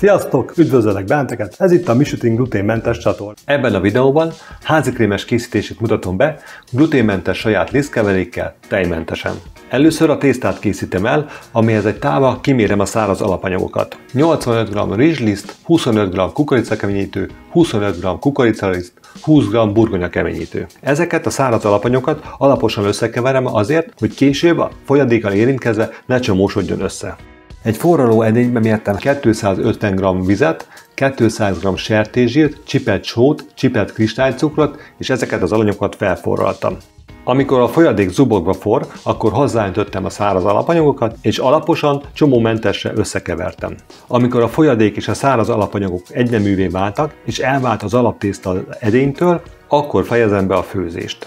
Sziasztok! Üdvözöllek benneteket! Ez itt a Mishooting gluténmentes csatorna. Ebben a videóban házikrémes készítését mutatom be, gluténmentes saját lisztkeverékkel, tejmentesen. Először a tésztát készítem el, amihez egy tálba kimérem a száraz alapanyagokat. 85 g rizsliszt, 25 g kukoricakeményítő, 25 g kukoricaliszt, 20 g burgonyakeményítő. Ezeket a száraz alapanyagokat alaposan összekeverem azért, hogy később a folyadékkal érintkezve ne csomósodjon össze. Egy forraló edénybe mértem 250 g vizet, 200 g sertészsírt, csipet sót, csipet kristálycukrot, és ezeket az alanyagokat felforraltam. Amikor a folyadék zubogva forr, akkor hozzáöntöttem a száraz alapanyagokat, és alaposan, csomómentesre összekevertem. Amikor a folyadék és a száraz alapanyagok egyneművé váltak, és elvált az alaptészta az edénytől, akkor fejezem be a főzést.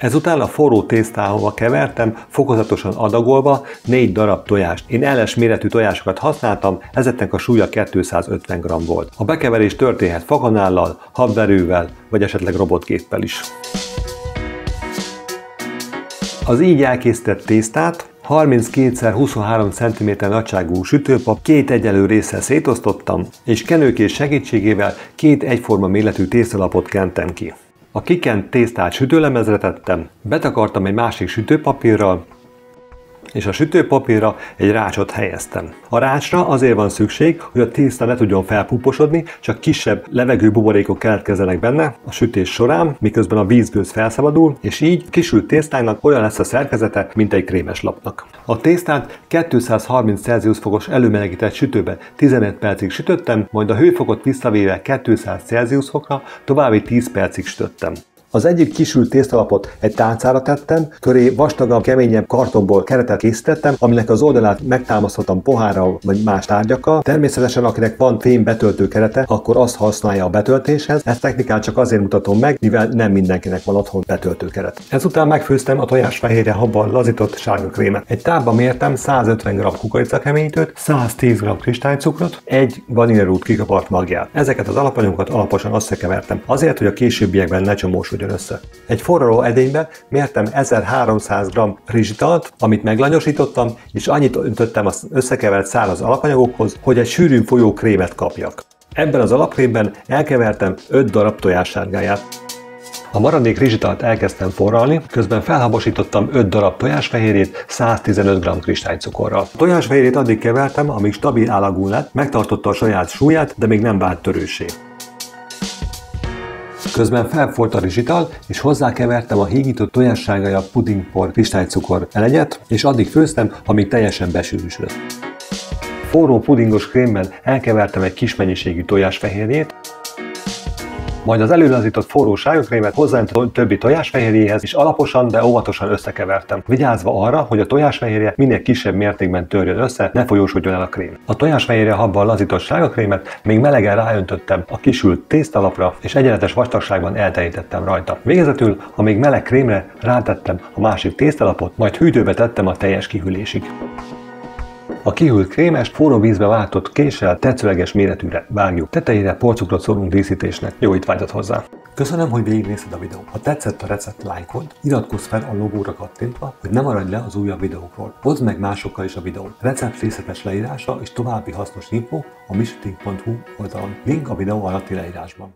Ezután a forró tésztához kevertem, fokozatosan adagolva 4 darab tojást. Én LS méretű tojásokat használtam, ezeknek a súlya 250 g volt. A bekeverés történhet fakanállal, habverővel, vagy esetleg robotgéppel is. Az így elkészített tésztát 32x23 cm nagyságú sütőpap 2 egyenlő résszel szétosztottam, és kenőkés segítségével 2 egyforma méretű tésztalapot kentem ki. A kikent tésztát sütőlemezre tettem, betakartam egy másik sütőpapírral, és a sütőpapírra egy rácsot helyeztem. A rácsra azért van szükség, hogy a tészta ne tudjon felpuposodni, csak kisebb levegőbuborékok keletkezzenek benne a sütés során, miközben a vízgőz felszabadul, és így kisült tésztának olyan lesz a szerkezete, mint egy krémes lapnak. A tésztát 230 Celsius fokos előmelegített sütőbe 15 percig sütöttem, majd a hőfokot visszavéve 200 Celsius fokra további 10 percig sütöttem. Az egyik kisült tésztalapot egy tálcára tettem, köré vastagabb, keményebb kartonból keretet készítettem, aminek az oldalát megtámasztottam pohárral vagy más tárgyakkal. Természetesen akinek van fém betöltő kerete, akkor azt használja a betöltéshez. Ezt technikát csak azért mutatom meg, mivel nem mindenkinek van otthon betöltő keret. Ezután megfőztem a tojásfehérje habbal lazított sárga krémet. Egy tálba mértem 150 g kukoricakeményítőt, 110 g kristálycukrot, egy vanillarút kikapart magját. Ezeket az alapanyagokat alaposan összekevertem, azért, hogy a későbbiekben ne csomósodjon össze. Egy forraló edénybe mértem 1300 g rizsitalt, amit meglanyosítottam, és annyit öntöttem az összekevert száraz alapanyagokhoz, hogy egy sűrűn folyó krémet kapjak. Ebben az alapkrémben elkevertem 5 darab tojássárgáját. A maradék rizsitalt elkezdtem forralni, közben felhabosítottam 5 darab tojásfehérjét 115 g kristálycukorral. A tojásfehérjét addig kevertem, amíg stabil állagú lett, megtartotta a saját súlyát, de még nem vált törőssé. Közben felforrt a rizsital, és hozzákevertem a hígított tojássárgája pudingpor kristálycukor elegyet, és addig főztem, amíg teljesen besűrűsödött. Forró pudingos krémben elkevertem egy kis mennyiségű tojásfehérjét, majd az előlazított forró sárgakrémet hozzányújtottam többi tojásfehérjéhez, és alaposan, de óvatosan összekevertem, vigyázva arra, hogy a tojásfehérje minél kisebb mértékben törjön össze, ne folyósodjon el a krém. A tojásfehérje habbal lazított sárgakrémet még melegen ráöntöttem a kisült tésztalapra, és egyenletes vastagságban elterítettem rajta. Végezetül a még meleg krémre rátettem a másik tésztalapot, majd hűtőbe tettem a teljes kihűlésig. A kihűlt krémest forró vízbe váltott késsel tetszőleges méretűre vágjuk. Tetejére porcukrot szórunk díszítésnek. Jó étvágyat hozzá! Köszönöm, hogy végignézted a videót. Ha tetszett a recept, lájkold, iratkozz fel a logóra kattintva, hogy ne maradj le az újabb videókról. Hozd meg másokkal is a videót. Recept részletes leírása és további hasznos info a mishooting.hu oldalon. Link a videó alatti leírásban.